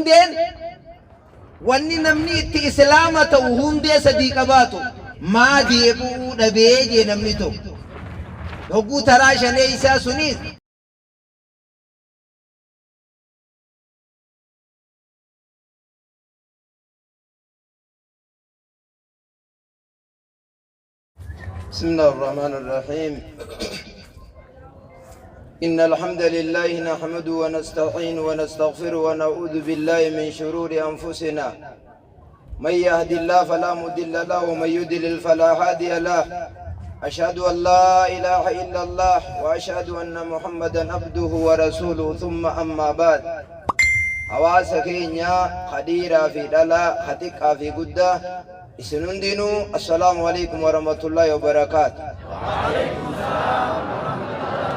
hundeen wanni namni itti islaama ta'u hundee sadii qabaatu maa deebi'uu dhabee jee namni tokko hogguu taraa shanee isaa sunis بسم الله الرحمن الرحيم إن الحمد لله نحمده ونستعين ونستغفر ونعوذ بالله من شرور أنفسنا من يهد الله فلا مضل له ومن يضلل فلا هادي له أشهد أن لا إله إلا الله وأشهد أن محمدا عبده ورسوله ثم أما بعد حواس كينيا خديرا في دلا خطيقا في قدة إسنون دينو السلام عليكم ورحمة الله وبركاته وعليكم السلام ورحمة الله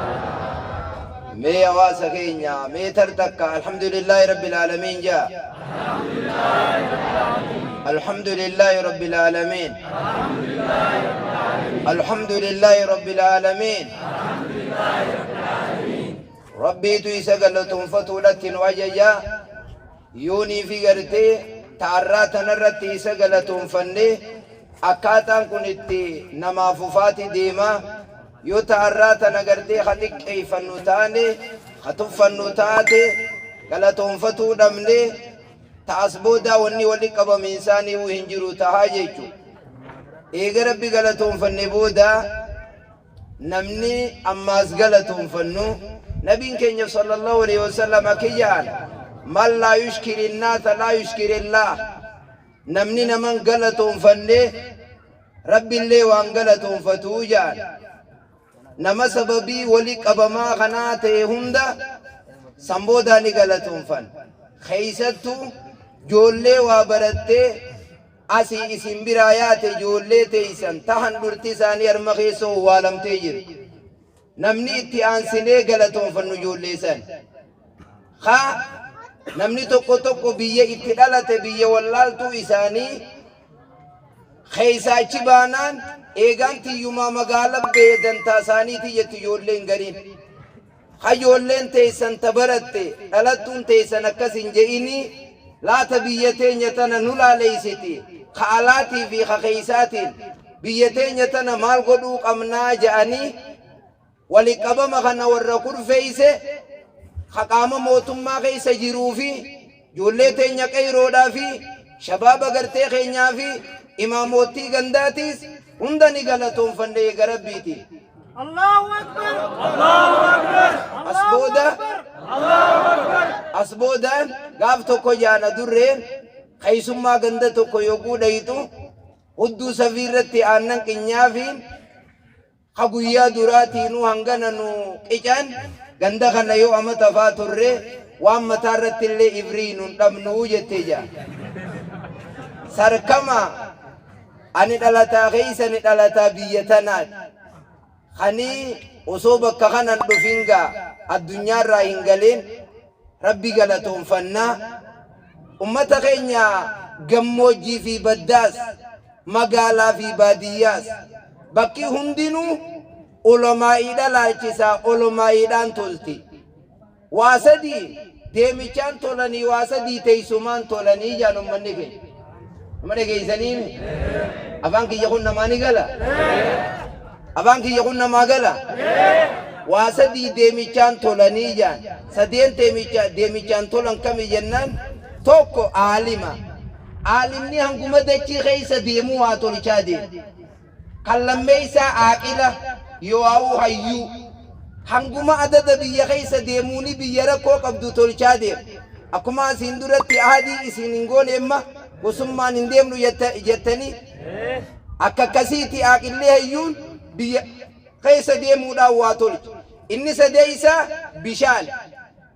مي حواس كينيا مي ترتكا الحمد لله رب العالمين جاء الحمد لله رب العالمين الحمد لله رب العالمين ربي تيسقلتهم فتولة وججا يوني في قرتي تعرات نرتي سقلتهم فني أكاتان كنتي نما ففاتي ديما يو تعرات نقرتي خدك كيف النتاني خطف النتاتي قلتهم فتولة مني تعصبودا وني ولك أبا ميساني وهنجرو تهاجيكو إيقا ربي قلتهم فنبودا نمني أماس قلتهم فنو نبي كينيا صلى الله عليه وسلم كيان من لا يشكر الناس لا يشكر الله نمني نمن قلتهم فني ربي اللي وان قلتهم فتوجان نما سببي ولك أبا ما خناته هندا سنبودا نقلتهم فن خيستو جولي وابرتي أسي اسم برايات جولي تيسن تهن برتساني ارمخيسو والم تيجر نمني اتيان سنه غلطون فنو جولي سن خا نمني توقو توقو بيه اتدالت بيه واللالتو إساني خيسا چبانان ايغان تيوما مغالب بيدن تاساني تيجت جولين غرين خا جولين تيسن تبرت دلتون تيسن اكسن جئيني لا تبيتين يتنا نولا ليستي خالاتي في خيساتين بيتين يتنا مال قدوق أمنا جاني ولقبما خنا ورقور فيسه خقام موتما خيس جروفي جولتين يكيرودا في شباب غرتي خينيا في إماموتي غنداتيس هندني غلطون فندي غربيتي الله أكبر الله أكبر أسبودا الله أكبر أسبودا قاف توكو جانا درين خيسما غندا توكو يوكو دايتو هدو سفيرتي آنن كنيافين خبويا دراتي نو هنغانا نو كيجان غندا خنا يو أما تفاتر وام متارت اللي إبرين نمنو جتجا سركما أني دلتا خيسا ندلتا بيتنات خني وصوبك خنا ندفنغا الدنيا راهنغلين ربي غلطهم فنا أمتا خينيا gammoojjii fi baddaas magaalaa fi baadiyyaas bakki hundinuu ulamaa'idha laalchisaa ulamaa'idhaan tolti waa sadii deemichaan tolanii waa sadii teessumaan tolanii jaan ummanni keenya nama dhageessanii afaan kiyya kun namaa ni gala afaan kiyya kun namaa gala waa sadii deemichaan tolanii jaan sadeen deemichaan tolan kami jennaan tokko aalima عالمني هنقوم دتشي خيسة ديمو هاتول شادي كلام ميسا عاقلة يواو هيو هنقوم عدد بيا خيسة ديموني بيا ركو قبضو تول شادي أكما سندورة عادي سننقول إما وسمى نندمنو يتني أكا كسيتي عاقلة هيون بيا خيسة ديمو داو هاتول إني سديسا بشال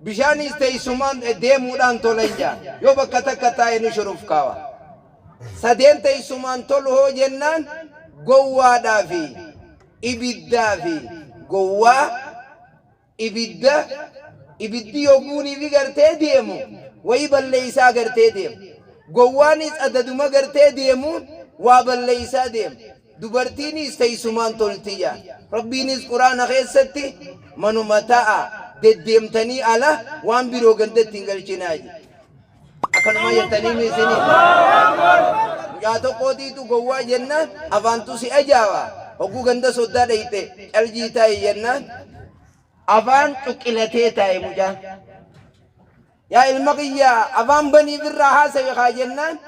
بشان استيسمان ديمو دان تولنجا يو بكتا كتا ينو شروف كاوا سدين تيسمان تول هو جنان قوة دافي إبدا قوة إبدا إبدي يوغوني في غرتي ديمو ويبال ليسا غرتي ديم قوانيس أددوما غرتي ديمو وابال ليسا ديم دبرتيني استيسمان تولتيا ربينيس قرآن خيستي منو متاعا دديمتني على وان بيرو غندت تنقل جناجي akkanuma jettanii miisinii mucaa tokkootiitu gowwaa jennaan afaantu si ajaa'iba hogguu ganda soddaa dhayite caljii taa'e jennaan afaan cuqqilatee taa'e mucaan yaa ilma kiyyaa afaan banii birraa haasawe haa jennaan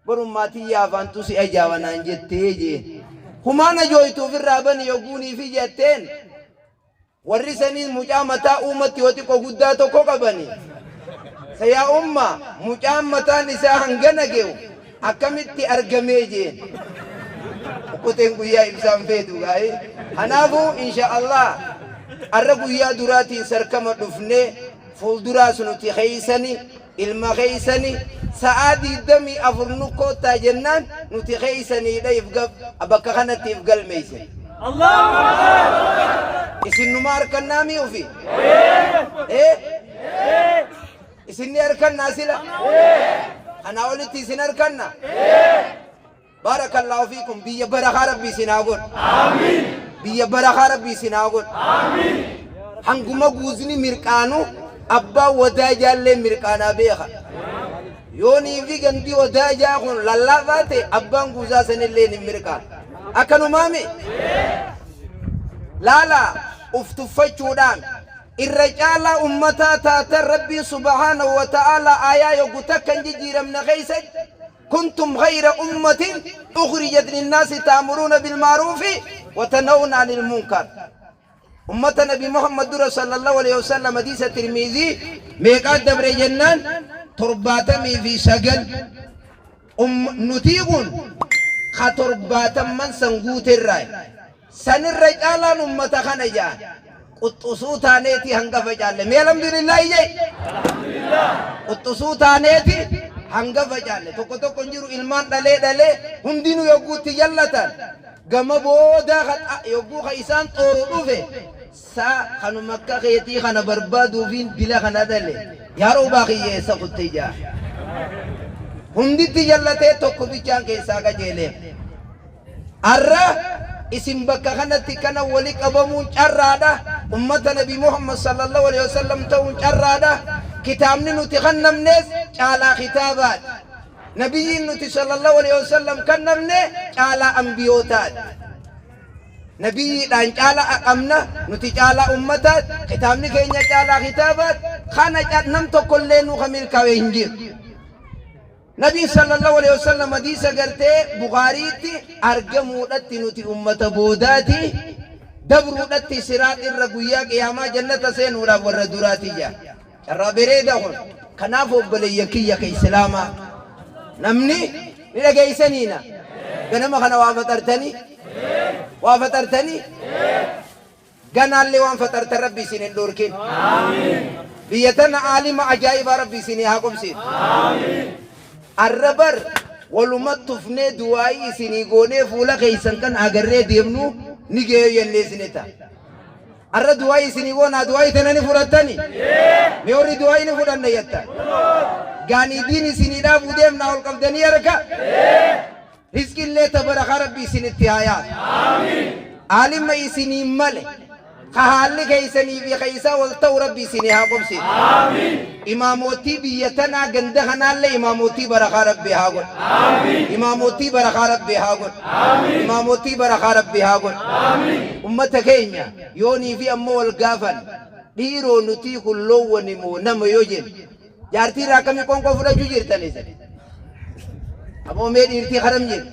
borummaatii yaa afaantu si ajaa'iba naan jettee jee humaana jooytuuf irraa bani yogguunii fi jetteen warri saniin mucaa mataa uumatti yoo xiqqoo guddaa tokko qabani sayaa umma mucaan mataan isaa hangana ge'u akkamitti argamee jeen ukkuteen guyyaa ibsaan feetu gaa'e kanaafuu insha Allah arra guyyaa duraatiin sarkama dhufnee fuulduraas nuti keeysani ilma keeysani sa'aa 24 nu koottaa jennaan nuti keeysaniidha bakka kanattiif galmeeyse Allahu Akbar isin numa harkannaa mi ufi isin ni harkannaa sila ana olitti isin harkanna barakallahu fiikum biyya barakaa rabbii isin haa godhu amiin biyya barakaa rabbii isin haa godhu amiin hanguma guuzni mirqaanu abbaa wadaajaallee mirqaanaa beeka yoonii fi gandi wadaajaa kun lallaafaa ta'e abbaan guuzaa sanillee ni mirqaan akkanumaami laala uf tuffachuudhaan irra caalaa ummataa taatan rabbii subhaanahu wa ta'aalaa aayaa yoggu takkan jijjiiramna keeysatti كنتم خير أمة أخرجت للناس تأمرون بالمعروف وتنهون عن المنكر أمة نبي محمد صلى الله عليه وسلم حديث الترمذي ميقات دبر جنان ترباتمي في سجل نتيقون خطرباتا من سنقوت الرأي سن الرجال أمة خنجا قطسو تانيتي هنقف جال الحمد لله يجي قطسو تانيتي hangafa jaalle tokko tokko jiru ilmaan dhalee hundinu yogguutti jallatan gama booda yogguu ka isaan xooru dhufe saa kanuma akka keetii kana barbaaduufiin dila kana dhale yaaroo baaqiyyeessa kutte jaa hunditti jallatee tokko bichaan keessaa qajeelee arra isin bakka kanatti kana wali qabamuun carraadha ummata nabi Muhammad sallallahu alaihi wasallam ta'uun carraadha كتابني نتي خنمنيس على كتابات نبي نتي صلى الله عليه وسلم خنمني على أنبيوتات نبي دان على أمنا نتي على أمتات كتابني كينيا على كتابات خانا جاتنم تقولين وخميل كوينجير نبي صلى الله عليه وسلم حديث قرتي بخاريتي أرجمو لتي نتي أمة بوداتي دبرو لتي سرات الرقويا قياما جنة سينورا وردوراتي جا الرابريدا هون كنافو بليكية كإسلاما نمني نلقى سنينا كنما خنا وافترتني قال اللي وان فترت ربي سنين دوركين بيتنا عالم عجائب ربي سنين هاكم سين الربر ولما تفني دواي سنين قوني فولا كيسن كان أغري ديمنو نيجي ينلي سنتا arra du'aa isinii goona du'aa itanani fudhattani meewri du'aa inni fudhanna jetta gaanii diin isinii dhaabuu deemnaa ol qabdanii harka rizqillee tabarakaa rabbi isinitti haayaa aalimma isinii male ka haalli keeysanii fi keeysaa wal ta'u rabbi isinii haa qobsi imaamotii biyya tanaa ganda kanaallee imaamotii barakaa rabbi haa godhu imaamotii barakaa rabbi haa godhu imaamotii barakaa rabbi haa godhu ummata keenya yoonii fi ammoo wal gaafan dhiiroo nutii kulloowwani moo nama yoo jennu jaartii irraa akkamii qonqoo fudhachuu jirtanis aboo mee dhiirtii haram jedhu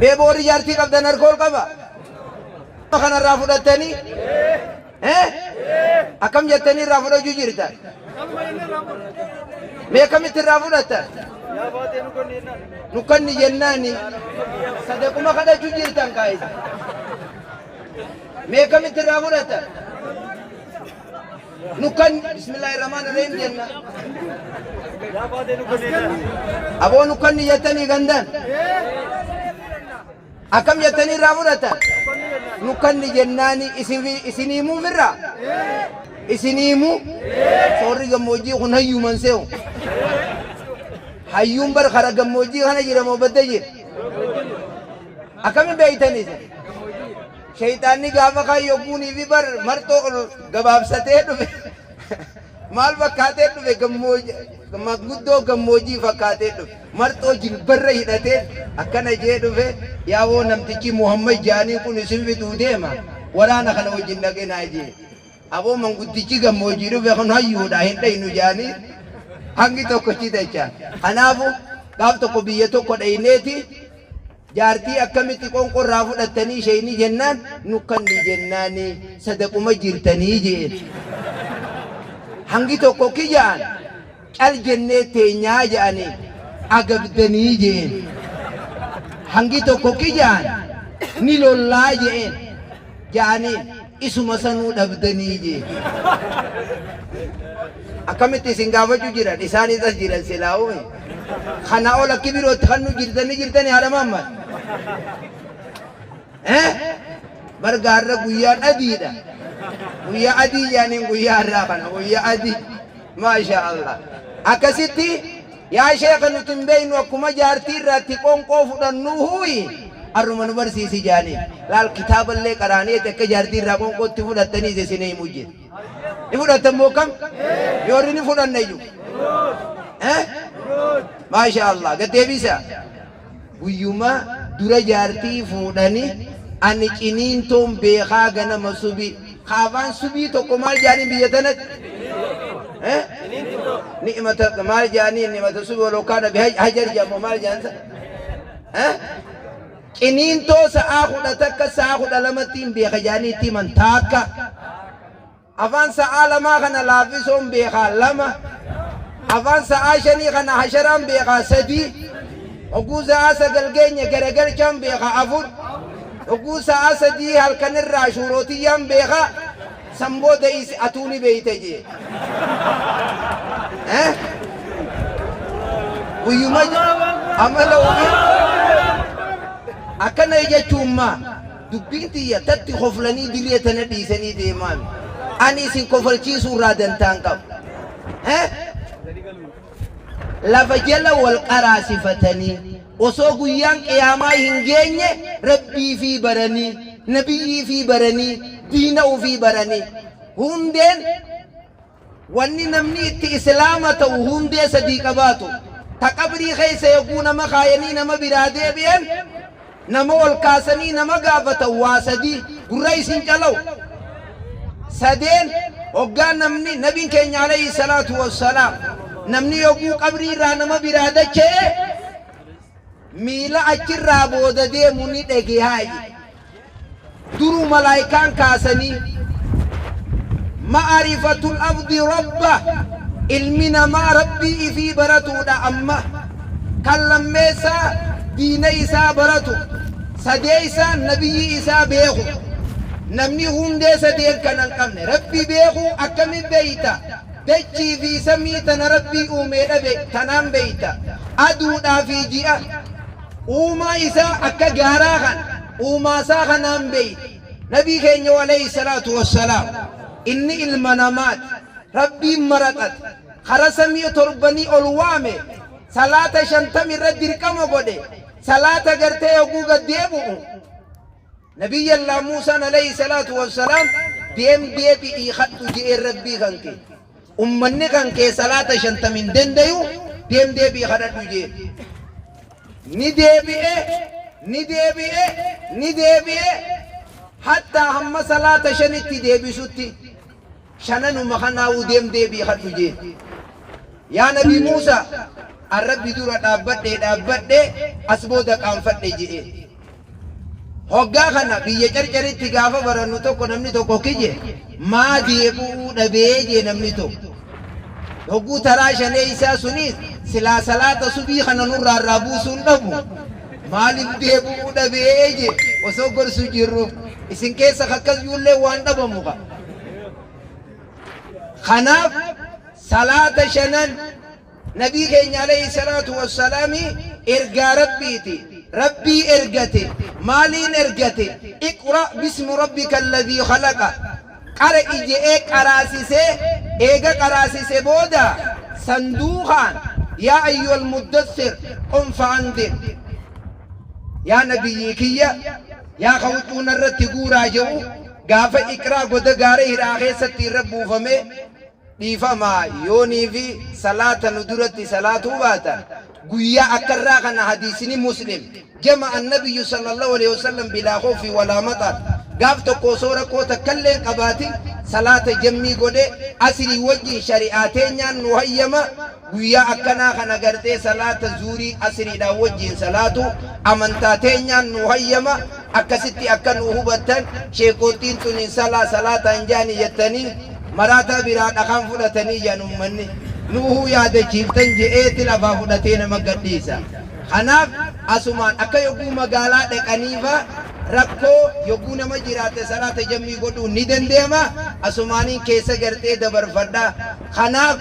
mee boori jaartii qabdan harkool qaba kana irraa fudhattanii akkam jettanii irraa fudhachuu jirtan mee akkamitti irraa fudhattan nukkanni jennaani sadaquma kadhachuu jirtan kaayisa mee akkamitti irraa fudhattan nukkan bismillahir rahmanir rahim jenna aboo nukkanni jettanii gandan akkam jettanii irraa fudhattan nukkanni jennaani isiniimuu firra isiniimuu soorri gammoojjii kun hayyuuman se'u hayyuun bar kara gammoojjii kana jira moo badda jira akkami beeytanis shayxaanni gaafa kan yogguunii fi bar marxoo ol gabaabsatee dhufe maal fakkaatee dhufe gammoojii maguddoo gammoojii fakkaatee dhufe marxoo jilbarra hidhatee akkana jee dhufe yaawoo namtichi Muhammad jaanii kun isin fixuu deema waraana kana wajjin dhaqee naa jee aboo manguddichi gammoojii dhufe kun hayyuudha hin dhaynu jaanii hangi tokko citacha kanaafu gaaf tokko biyya tokko dhayneeti jaartii akkamitti qonqorraa fudhattanii isheenii jennaan nukkanni jennaani sadaquma jirtanii jeen hangi tokko kijaan cal jennee teenyaa jedhanii agabdanii jeen hangi tokko kijaan ni lollaa jeen jedhanii isuma sanuu dhabdanii jeen akkamitti isin gaafachuu jiran isaanis as jiran silaa'uu kana ola kibirootti kan nu jirtanii haadha Muhammad bargaarra guyyaan adiidha guyyaa adii jaaniin guyyaa irraa kana guyyaa adii maasha Allah akkasitti yaa sheekha nuti hin beeynu akkuma jaartii irraatti qonqoo fudhannuu huyi arruma nu barsiisi jaaniin laal kitaaballee qaraanii akka jaartii irraa qonqootti fudhattanii isinii himu jira ni fudhattan moo kam yoorri ni fudhanna iyyuu maasha Allah gaddeebisa guyyuma dura jaartii fuudhani ani ciniintoon beekaa ganama subii kaafaan subii tokko maal jaaniin biyya tanatti ni'mata maal jaaniin ni'mata subii walokkaana hajar jedhamu maal jaansa ciniintoo sa'aa kudha takka sa'aa kudha lamattiin beeka jaaniitti himan taakka afaan sa'aa lamaa kana laaffisoon beekaa lama afaan sa'aa shanii kana hasharaan beekaa sadii oguu sa'aa sagal geenya garagalchaan beekaa afur oguu sa'aa sadii halkanirraa shuurootiyyaan beekaa sambooda isi atuuni beeyte jee guyyuma amala ubii akkana jechuummaa dubbiin tiyya tatti koflanii dirree tana dhiisanii deemaan ani isin kofalchiisuu irraa dantaan qabu lafa jala wal qaraasifatanii osoo guyyaan qiyaamaa hin geenye rabbii fi baranii nabiyyii fi baranii diina ufii baranii hundeen wanni namni itti islaama ta'u hundee sadii qabaatu ta qabrii keessa yogguu nama kaayanii nama biraa deebi'an nama ol kaasanii nama gaafatan waa sadii gurra isin calaw sadeen hoggaan namni nabiin keenya alayhi salaatu wassalaam namni yogguu qabrii irraa nama biraa dachee miila achirraa booda deemu ni dhagahaayi duru malaayikaan kaasanii ma'arifatul abdi rabba ilmi namaa rabbii ifii baratuudha amma kan lammeessaa diina isaa baratu sadeessaa nabiyyi isaa beeku namni hundee sadeen kanan qabne rabbi beeku akkamiin beeyta dachii fi samii tana rabbii uumee dhabe tanaan beeyta aduudhaa fi ji'a uumaa isaa akka gaaraa kan uumaa isaa kanaan beeyta nabii keenya alayhi salaatu wassalaam inni ilma namaati rabbiin maraxate kara samii torbanii ol waame salaata 50 irra dirqama godhe salaata gartee yogguu gad deebi'u نبي الله موسى عليه الصلاة والسلام deebi'ii hadhu je'ee rabbii kan kee ummanni kan kee salaata 50 danda'u deebi'ii hadhu je'e ni deebi'e hatta hamma salaata 5tti deebisutti shananuma kanaawu deebi'ii hadhu je'e yaa nabi Muusa arrabbi dura dhaabbadhe as booda qaanfadhe je'e hoggaa kana biyya carcaritti gaafa barannu tokko namni tokko kije maa deebi'uu dhabee jee namni tokko hogguu taraa shanee isaa sunis silaa salaata subii kana nurraa irraa buusuun dhabu maaliif deebi'uu dhabee jee osoo gorsu jirru isin keessa akkas iyyuullee waan dhabamu qa kanaaf salaata shanan nabii keenya alayhi salaatu wassalaami ergaa rabbiiti ربي ارجته مالين ارجته اقرأ باسم ربك الذي خلق قرأ اجئك قراسيسي ايجا قراسيسي بودا صندوقا يا أيها المدثر قم فأنذر يا نبي كيا يا خوتون الرتقورا جو قافة اقرأ قد قاره راخي ستي ربو فمي dhiifamaa yoonii fi salaata nu duratti salaatuu baatan guyyaa akkarraa kana hadiisni muslim jama annabiyyu sallallahu alaihi wasallam bilaa khawfi walaa maxar gaaf tokko soora koo takkallee qabaati salaata jammii godhe asrii wajjin shari'aa teenyaan nu hayyama guyyaa akkanaa kana gartee salaata zuurii asriidhaan wajjin salaatu amantaa teenyaan nu hayyama akkasitti akka nu hubattan sheekootiin tun salaataan jaani jettanii maraataa biraa dhaqaan fudhatanii jaan ummanni nuuhuu yaadachiiftan je'eeti lafaa fudhatee nama gadhiisa. Kanaaf asumaan akka yogguu magaalaa dhaqaniifa rakkoo yogguu nama jiraate salaata jammii godhuu ni dandeema asumaaniin keessa gartee dabarfadhaa. Kanaaf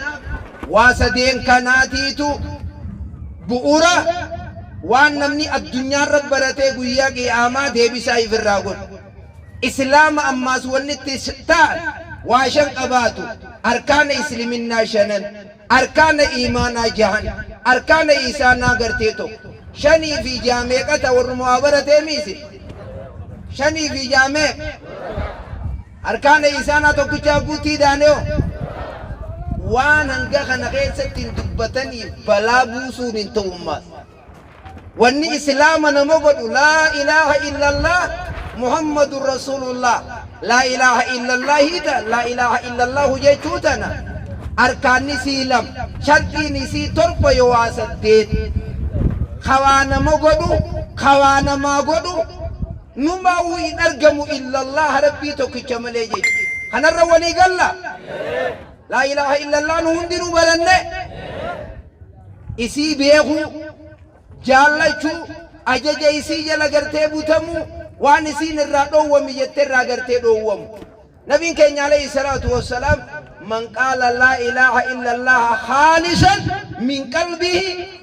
waa sadeen kanaatiitu bu'uura waan namni addunyaarra baratee guyyaa qiyaamaa deebisaa ifirraa godhu. Islaama ammaas wanni itti ta'an waa shan qabaatu arkaana isliminnaa shanan arkaana iimaanaa jahan arkaana isaanaa gartee tokko shanii fi jaameeqata warrumaa baratee miisi shanii fi jaameeq arkaana isaanaa tokkichaa guutii daaneo waan hanga kana keessatti hin dubbatanii balaa buusuun hin ta'ummaas wanni islaama nama godhu laa ilaaha illallah muhammadun rasulullah لا إله إلا الله هيدا لا إله إلا الله جيتوتنا أركان سيلم شرطي نسي تربة يواسدين خوانا مغدو خوانا ما غدو نماو إنرقم إلا الله ربي توكي كماليجي خنا الرواني قال لا إله إلا الله نهندنو بلنة إسي بيهو جالجو أجج إسي جلقرتي بوتمو وان سين الرادو وميتر راغرتي دووم نبي كان عليه الصلاه والسلام من قال لا اله الا الله خالصا من قلبه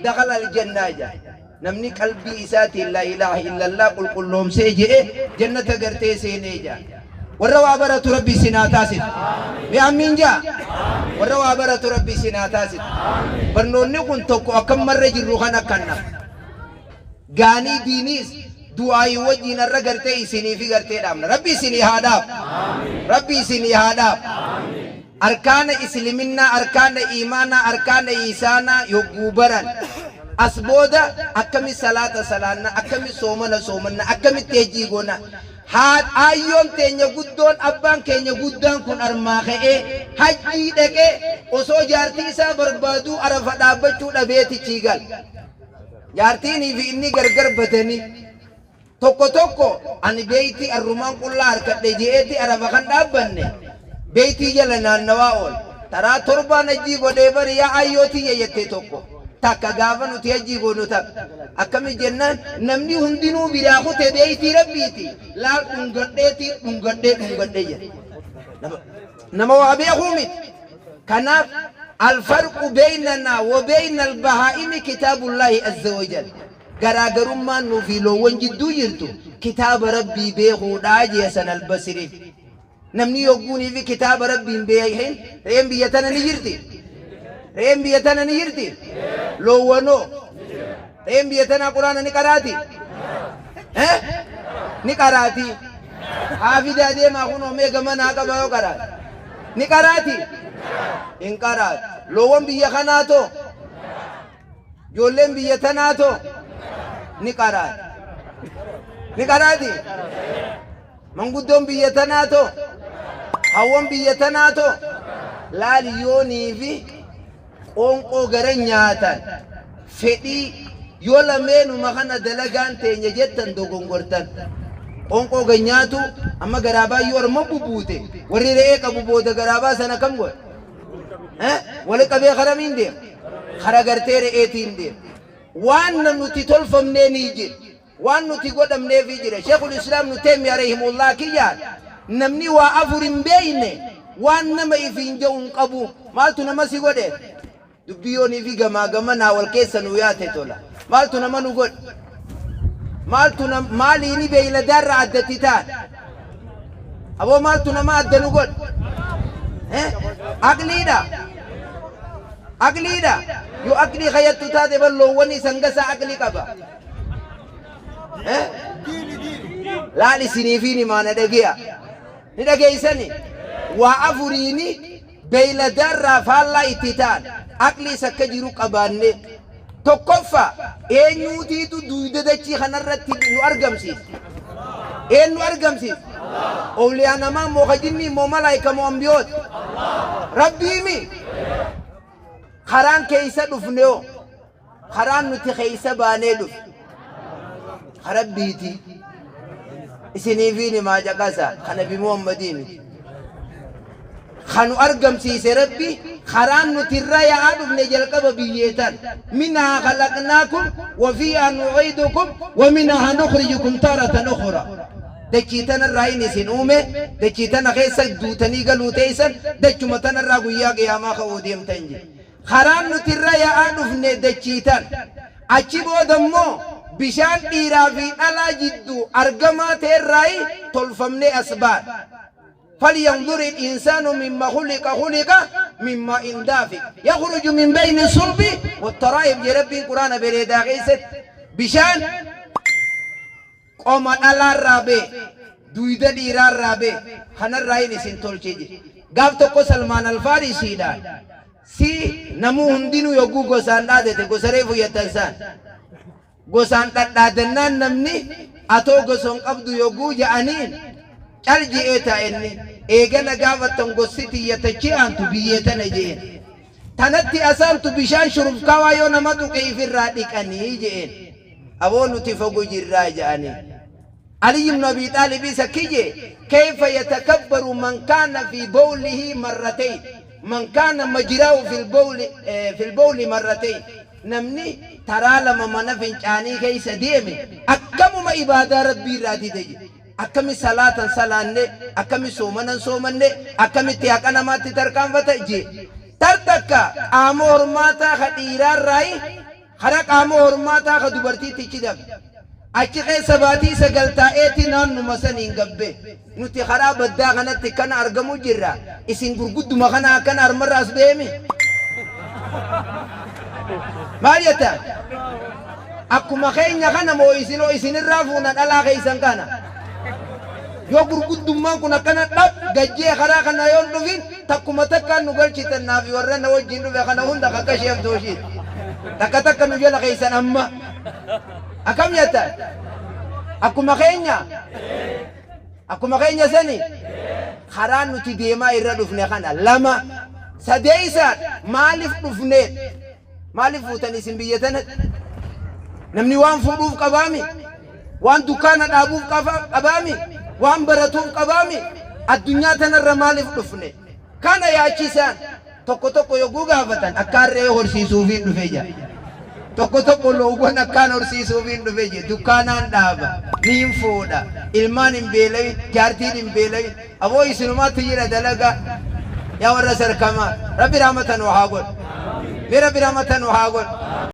دخل الجنه نمني قلبي ساتي لا اله الا الله قل كلهم سيجي جنه غرتي سينيجا وروا برت ربي سناتاس بامين جا وروا برت ربي سناتاس برنوني كنت كم مره جرو خنا كنا غاني دينيس دعاء وجهنا رجرتي سني في جرتي دامنا ربي سني هذا ربي سني هذا أركان إسلامنا أركان إيماننا أركان إيسانا يقبرن أسبودا أكمل صلاة صلاتنا أكمل صومنا أكمل تجيبنا هاد أيام تيني قدون أبان كيني قدون كن أرماخه حجي دك أسو جارتي سا بربادو أرفع دابتشو دبيتي تيجال جارتي ني في إني غرغر بدني tokko ani beeyti arrumaan qullaa harkadhe je'eeti arafa kan dhaabbanne beeytii jala naannawaa ool taraa torbaan ajjii godhee bari yaa ayyootii jettee tokko takka gaafa nuti ajjii godhu takka akkami jennaan namni hundinuu biraa kute beeytii rabbiiti laal dhungadhee jedhe nama waa beekuu miti kanaaf الفرق بيننا وبين البهائم كتاب الله عز وجل garaagarummaan nuuf loowwan jidduu jirtu kitaaba rabbii beekuu dhaajee san albasiriin namni yogguunii fi kitaaba rabbiin beekin re'een biyya tana ni jirti re'een biyya tana ni jirti loowwanoo re'een biyya tana quraana ni qaraati ni qaraati haafidaa deemaa kunoo meega manaa qaba yoo qaraati ni qaraati hin qaraati loowwan biyya kanaatoo ijoolleen biyya tanaatoo نقراتي من قدام بيتناتو هون بيتناتو لا ليوني في قنقو غرنياتا فدي يولا مينو مخانا دلقان تيني جتن دو قنقرتن قنقو غنياتو اما غرابا يور مبوبوتي وري رئيك بوبوتا غرابا سنة كم قول ولك بي خرمين دي خرقرتي رئيتين دي وان نتي تلفم نيجي وان نتي قدم نيفي جري شيخ الإسلام نتيمي عليهم الله كيان نمني وافر بيني وان نما يفين جون قبو مالتو نمسي قده دبيوني في غما ناول كيسا نوياتي تولا مالتو نما نقول مالتو مالي ني بيلا دار عدتتان ابو مالتو نما عد نقول أقليدا يو أقلي خيات تاتي بلو وني سنغسا أقلي كبا لا لسني فيني ما ندقيا سني وأفريني beeyladarraa faallaa itti ta'an aqli isa akka jiru qabaanne tokkoffaa eenyuutiitu duuda dachii kanarratti nu argamsiisa eenyu argamsiisa awliyaa namaa moo jinni moo malaayika moo ambiyoota rabbiimi karaan keeysa dhufneo karaan nuti keeysa baanee dhuf rabbiiti isiniifiini maa caqasa kana bi muhammadiini خانو أرقم سيسي ربي خران نترى عدب نجلقب بييتان منها خلقناكم وفيها نعيدكم ومنها نخرجكم تارة أخرى دكيتنا الرأيني سنومي دكيتنا خيسك دوتني قلو تيسن دكتمتنا الرقوياك يا ما خوديم تنجي خران نترى عدب ندكيتان أجيبو دمو بشان إيرافي على جدو أرقمات الرأي تلفمني أسباب فلينظر الإنسان مما خلق مما دافق يخرج من بين الصلب والترائب جرب القرآن بريدا غيست بشان قوم على الرابع دويدا ديرا الرابع خنا الرأي سنتول شيء قابتو سلمان الفارسي دا سي نمو هندينو يوغو غسان دادته غسريفو يتنسان غسان دادنان نمني أتو غسون قبدو يوغو جانين calji eta inni eegana gaafatan gossiti yatachi antu biyyetana jeen tanatti asantu bishaan shuruf kawa yoo nama tuqe ifirraa dhiqanii jeen aboonuti fogu jirraa jaani Ali ibn Abi Talib sakije kayfa yatakabbaru man kana fi bawlihi marratayn man kana majrahu fi al-bawl marratayn namni taralama mana fincaanii keessa deeme akkamuma ibaada rabbii raati taje akkami salatan salanne akkami somanne akkami tiaqana matti tarkaanfata je tartakka qaama hormaataa khadiirar rai khara qaama hormaataa khadubartii tichidab achi keessa baatii sagaltaa'eeti naannu masaniin gabbe nuti karaa baddaa kanatti kana argamu jirra isin gurgudduma kana akkana armarraas beemi maal jetta akkuma keenya kana moo isinirraa fuuna dhalaa keeysan kana yoo gurguddummaan kun akkana dhab gajjee karaa kana yoon dhufin takkuma takkaan nu galchitan naafi warra na wajjin dhufe kana hunda kakka sheef dooshiit takka nu jala keeysan amma akam jetta akkuma keenya sani karaa nuti deemaa irra dhufne kana lama sadeeysan maaliif dhufneet maaliif fuutan isin biyyatana namni waan fuudhuuf qabaami waan dukkaana dhaabuuf qabaami waan baratuuf qabaami addunyaa tanarra maaliif dhufne kana yaachisan tokko yogguu gaafatan akkaarree horsiisuufiin dhufe jira tokko loowwan akkaan horsiisuufiin dhufe jira dukkaanaan dhaaba niin fuudha ilmaan hin beelawin jaartiin hin beelawin aboo isinumaatti jira dalaga yaa warra sarkamaa rabbi rahmatan waa haa godhu rabbi rahmatan waa haa godhu